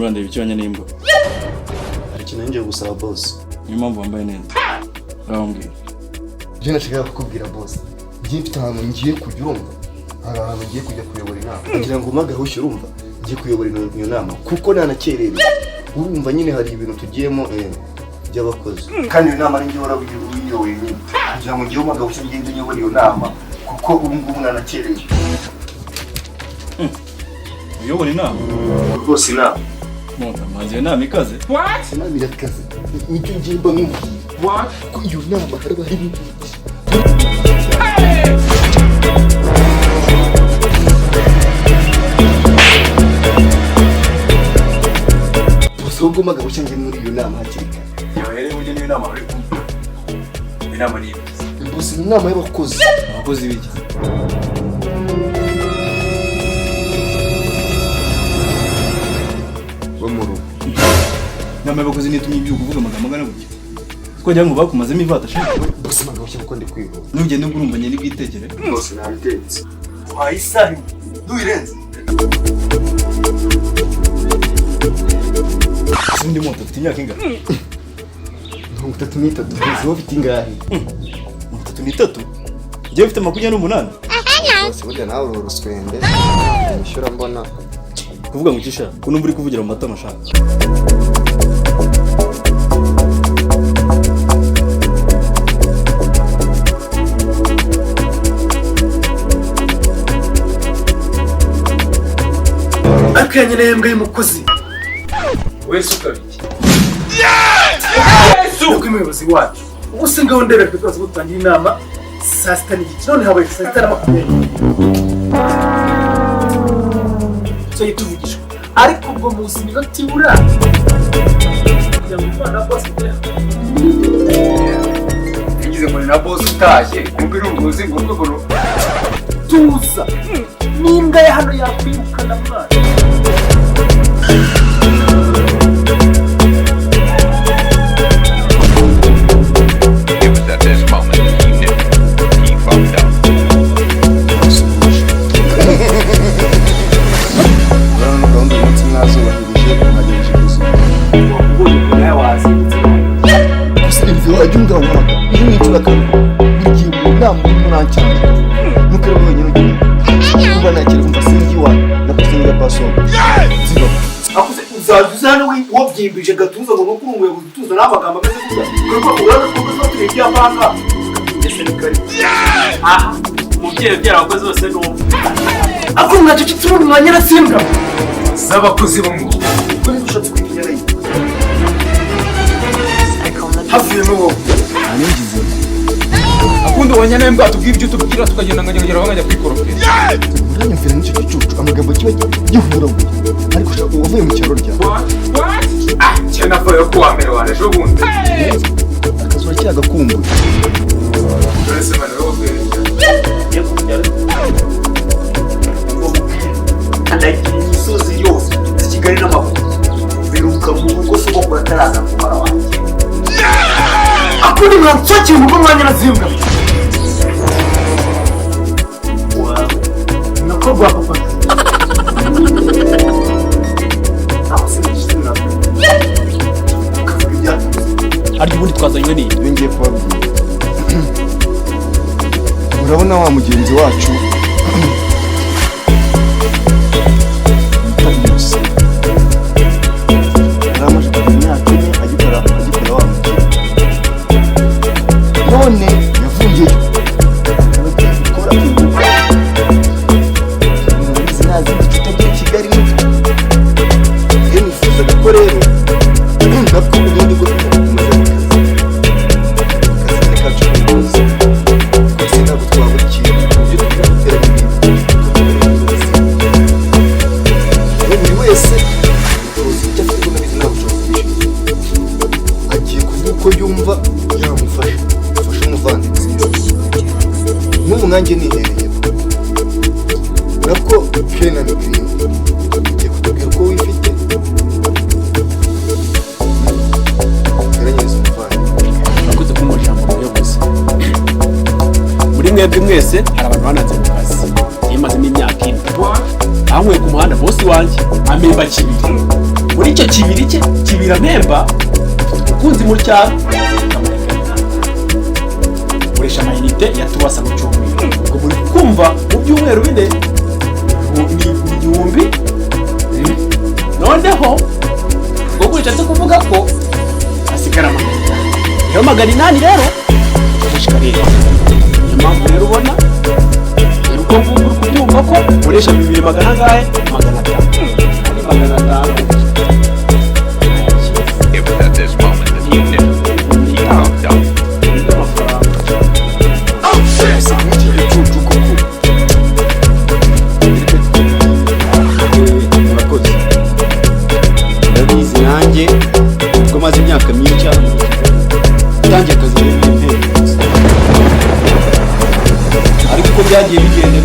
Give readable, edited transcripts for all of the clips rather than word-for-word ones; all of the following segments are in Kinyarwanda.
Muranda ibicanye nimba. Ikintu nje gusaba boss. Ni mpamvu wambaye neza. Bambwiye. Je nashaka kukubwira boss. Ngiye mfite ahantu ngiye kujya urumva. Hari ahantu ngiye kujya kuyobora inama. Kugira ngo umagaho urumva. Ngiye kuyobora iyo nama kuko nanakereye. Urumva nyine hari ibintu tugiyemo by'abakozi. Kandi iyo nama ngiye wara uyoboye nyine. Kugira ngo ngiye umagaho ngende nyobora iyo nama kuko ubu ngubu nanakereye. Uyobora inama? Rwose inama. Monta mazi iyo nama ikaze. What? Inama irakaze. Nicyo ngiye mba nkubwiye. What? Ko iyo nama haraba hari ibintu. Ubwo magaho cyangwa muri iyo nama hakiri kare. Yahere uje ni inama ari kumwe. Inama ni iki? Gusa inama y'abakozi. Abakozi biki? Bo mu rugo. Inama y'abakozi nitumye ibyo kuvuga amagambo angana gutya. Ko njya ngo bakumazemo ivata shaka. Gusa magaho cyangwa ko ndi kwihuta. Nugende ngurumva nyene bwitegere. Bose nabitetse. Wayisahi. Duirenze. Sindi moto ufite imyaka ingana? 33. Zo ufite ingahe? 33. Ngiye ufite 28. Bose burya nawe uri uruswende. Nishura mbona. Kuvuga ngo ikisha, kuno mburi kuvugira mu matama shaka. Akanya nembwe y'umukozi. Wese ukabiki. Yesu! Nuko umuyobozi wacu. Ubuse ngaho ndebera twaza gutangira inama saa 6 n'igice none habaye saa 6:20. So yituvugishwa. Ariko ubwo muzi minota ibura. Kugira ngo umwana boss ute. Ngize ngo na boss utaje, kumbe urubuzi ngo rwo tuza. Nimbwa ya hano yakwirukana mwana. Ajunga umwaka iyi turaka bigiye mu nama y'umurancyane nuko rero wenyine kuba nakira kumva singi wa nakusinga paso ziba akuze uzazana wo byimbije gatuza ngo nuko umuye gutuza n'amagambo ameze gutya kuko urana kuko tugiye apanga ese ni kare Aha mubyeyi byarabakoze bose no akumwa cyo kituru mwanyira simbwa z'abakozi bo mu kuri dushatse kwigira rero havuyemo wowe Aningize. akundi wanyana mbwa tubwira ibyo tubwira tukagenda ngagera bangajya kwikoropera uranya mfira n'icyo gicucu amagambo kiba gihura ariko shaka uvuye mu cyaro rya cyane avuye ko wa mbere wane ejo bundi akazura cyagakumbuye dore se mane wowe yo kujyana andagiye imisozi yose Kigali n'amakuru biruka mu rugo so ko kurataraza ku mara wanjye akuri mwatsaki mu mwanya nazimbwa nako gwa papa Ari ubundi twazanywe ni ngiye kubabwira urabona wa mugenzi wacu none yavuyeyo gukora zinazi itagiye Kigali nifuzaga ko rero nabwo ubundi bwo yumva yamufasha umuvandimwe n'umunange nihereye nabwo kena ni green ugiye kutubwira uko wifite geranyiriza umuvandimwe nakuze ko mu jambo y'ubuzi muri mwebwe mwese hari abantu bananze mu kazi yimazemo imyaka 7 ahanwe ku muhanda bosi wanjye amemba kibiri muri kibiri cye kibira mpemba ukunzi mu cyaro ukoresha amayinite ya tuwasa mu cyumweru ubwo muri kumva mu byumweru bine ni igihumbi noneho ubwo bishatse kuvuga ko hasigara magana 8 rero umushikarira niyo mpamvu rero ubona uko mvuga uri kubyumva ko ukoresha 200 magana angahe magana 5 magana 5 It was at this moment that he knew he fucked up. murakoze ndabizi nanjye ubwo maze imyaka myinshi utangiye akazi ariko uko byagiye bigenda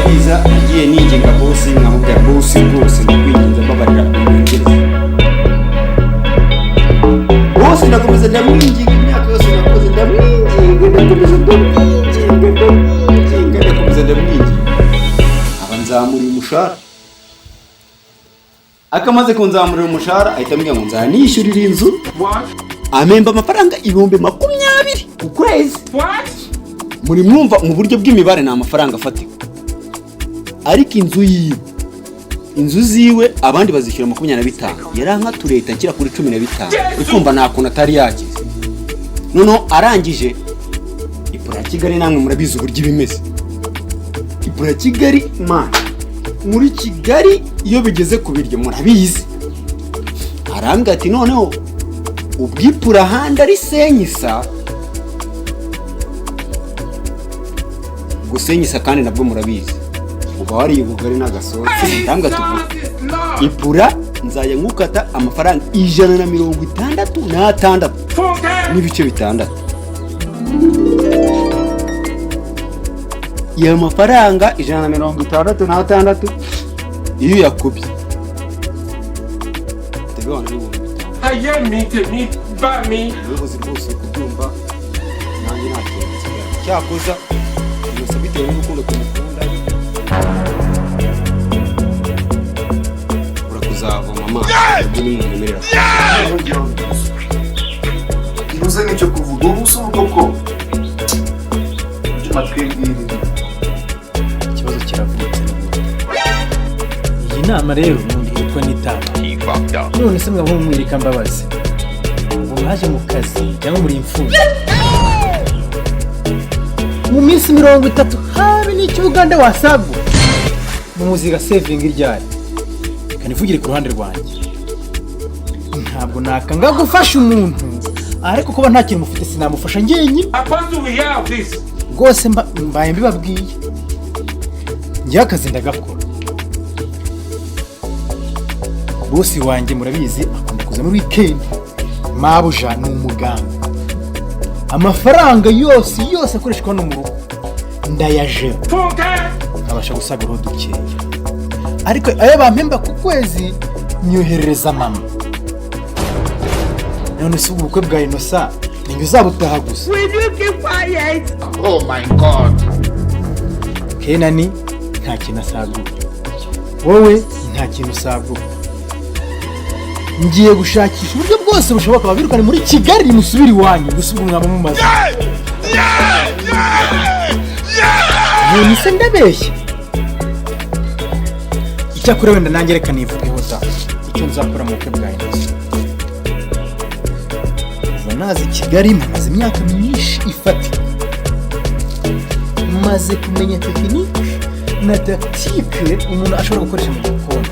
biza nagiye ninginga bosi nkamubwira bosi rwose ndakwinginze mbabarira bose nakomeza ndamwinginga imyaka yose nakoze ndamwinginga abanzamurira umushahara akamaze kunzamurira umushahara ahita ambwira ngo nzanishyurira inzu amemba amafaranga 20,000 ku kwezi. Muri mwumva mu buryo bw'imibare na amafaranga afatika, ariko inzu ziwe abandi bazishyura 25 yaranka tureta kira kuri 15 ukumva nta kuntu atari yagize. Noneho arangije ipura Kigali, namwe murabizi uburyo ibimeze. Ipura Kigali muri Kigali iyo bigeze ku biryo murabizi, arambwira ati noneho ubwipura handi ari senyisa gusenyisa, kandi nabwo murabizi uba wariye ubugari n'agasosi. Ndambwira tuvuga ipura nzajya nkukata amafaranga 166 n'ibice bitandatu. Iyo mafaranga 166 iyo yakubye tegana n'ibintu ubuyobozi bwose kubyumva nanjye nakenze cyakoza byose bitewe n'urukundo tumukunda. Urakuzavoma amazi n'imwemerera ibuze n'icyo kuvuga ubu si ubwoko twibwirira ikibazo kiravutse. Iyi nama rero n'undi yitwa n'itama. None se mwaba mumwirika mbabazi ngo mwaje mu kazi cyangwa muri imfungwa mu minsi 30 habe n'icyo Uganda wasagu mu muzika saving iryari kanivugire ku ruhande rwanjye. Ntabwo nakanga gufasha umuntu ariko kuba nta kintu mufite sinamufasha ngenyine rwose mbaye mbibabwiye. Njya akazi ndagakora, bosi wanjye murabizi akunda kuza muri weekend. Mabuja ni umuganga, amafaranga yose akoreshwa no mu rugo ndayaje nkabasha gusaguraho dukeya, ariko ayo bampemba ku kwezi nyoherereza mama. None se ubukwe bwa Inosa ninyo uzabutaha gusa? Oh my god. Kenani nta kintu asagura, wowe nta kintu usagura. Ngiye gushakisha uburyo bwose bushoboka babirukane muri Kigali musubira iwanyu gusubira umwaba mumaze. None se ndabeshya? Icyakora wenda nanjye reka nivugeho icyo nzakora mu bukwe bwa Inosa. Nazi Kigali maze imyaka myinshi ifatika, maze kumenya tekinike na taktike umuntu ashobora gukoresha mu gikoni.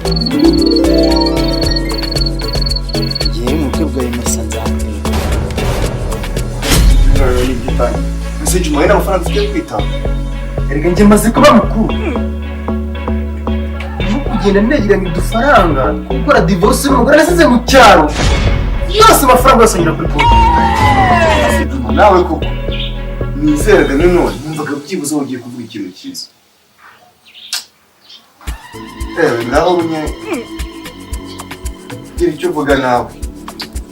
Ngiye mu bukwe bwa Inosa nzamurira ese Juma yari amafaranga ufite kwitanga. erega njye maze kuba mukuru kugenda negeranya udufaranga gukora divorce n'umugore nasize mu cyaro yose amafaranga yose ngira kuri konti. Nawe koko nizeraga none numvaga byibuze ugiye kuvuga ikintu cyiza. Naho bunye gira icyo uvuga nawe.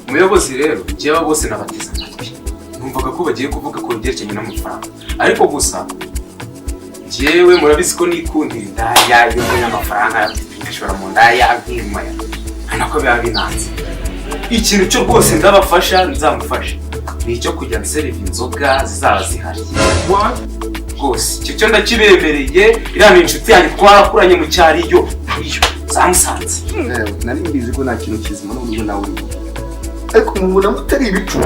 Umuyobozi rero njyewe bose nabateze amatwi, numvaga ko bagiye kuvuga ko byerekeranye n'amafaranga, ariko gusa njyewe murabizi ko nikundira ndayayo n'amafaranga ndashobora mu ndaya nk'imaya nako biba binanze. Ikintu cyo rwose ndabafasha nzamufasha ni icyo kujya nseriva inzoga zizaba zihari. Rwose icyo cyo ndakibemereye. Iriya ni inshuti yanjye twarakuranye mu cyariyo iyo zamusanze. Nari mbizi ko nta kintu kizima n'ubwo nawe uri ariko mubona mutari ibicu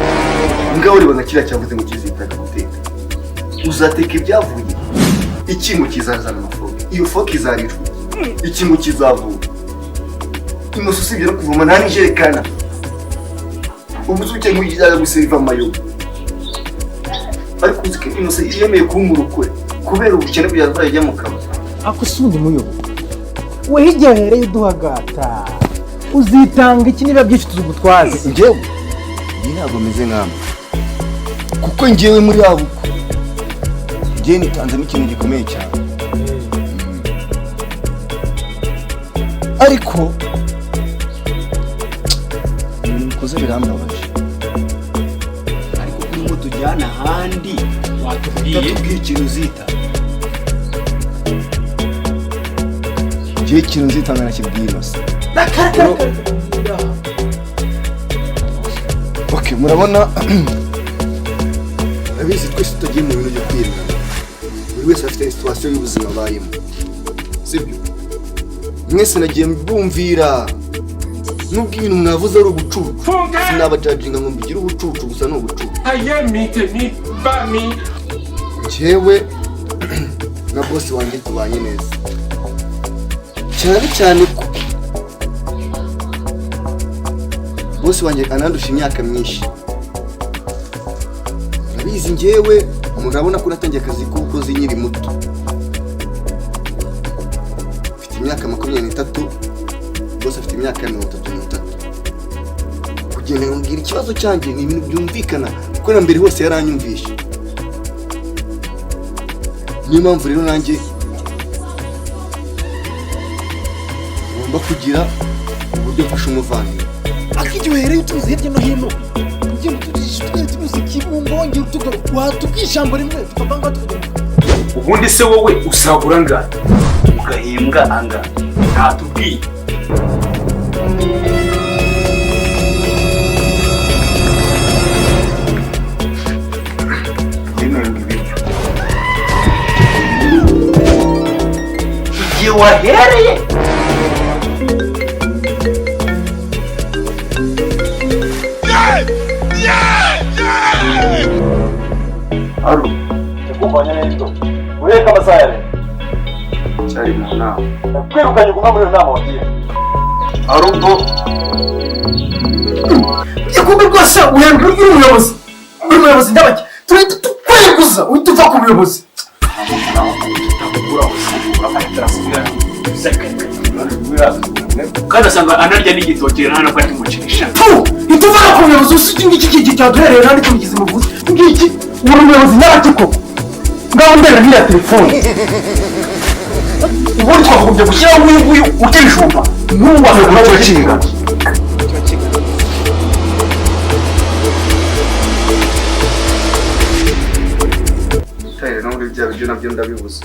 ngaho uribona kiriya cyavuze ngo kizitaga guteka uzateka ibyavuye ikintu kizazana amafoke iyo foke izarishwa ikintu kizavuga imoso usibye no kuvoma nta n'ijerekana ubu uzuke ngo izaza guseriva amayobo ariko uzi ko imoso yemeye kuba umurokore kubera ubukene byaza barajya mu kabari. ako si undi muyobo we hirya hereye uduhagata uzitanga iki niba byinshi tuzugutwaze. Njyewe ntabwo meze nk'amwe kuko njyewe muri abo njyewe nitanzemo ikintu gikomeye cyane ariko ibintu bikoze birambabaje. ariko kuri ngo tujyana ahandi watubwiye ikintu uzita. njyewe ikintu nzitanga nakibwiye Innocent. Okay, murabona abizi twese tutagiye mu bintu byo kwirindana buri wese afite situation y'ubuzima abayemo sibyo mwese nagiye mbumvira nubwo ibintu mwavuze ari ubucucu sinabajajinga ngo mbigire ubucucu gusa ni ubucucu. Njyewe na boss wanjye tubanye neza cyane ko boss wanjye anandusha imyaka myinshi. Nabizi njyewe murabona ko natangiye akazi k'ubukozi nkiri muto mfite imyaka 23 boss afite imyaka 33 kugenda mbwira ikibazo cyanjye ni ibintu byumvikana kuko na mbere hose yaranyumvisha. Niyo mpamvu rero nanjye ngomba kugira uburyo mfasha umuvandimwe. akiryohereye utuzi hirya no hino ugenda utujisha twese umuziki wongera utugaruka watubwiye ijambo rimwe tukavanga tukagenda. Ubundi se wowe usagura angana ugahembwa angana ntatubwiye. Igihe wahereye Aro, ndakumvanya neza. Ureka amasaya. Cyari mu nama. Kwirukanye kuva muri nama wagiye. Arubwo Yakumbe rwose uhembwa umuyobozi. Umuyobozi ndabaki. Turahita tukweguza uhita uva ku buyobozi. kandi asanga anarya n'igitoki nta nako ari kumucisha. Ituva ku buyobozi usiki ngiki cyaduhereye nandi kugize muvuzi. Ngiki uri umuyobozi ndabaki koko. Ngaho ndera n'iya telefone. Ubundi twagombye gushyiraho uyu ukijumba. N'ubu wazagura gukinga. Tayo no muri bya byo nabyo ndabibuza.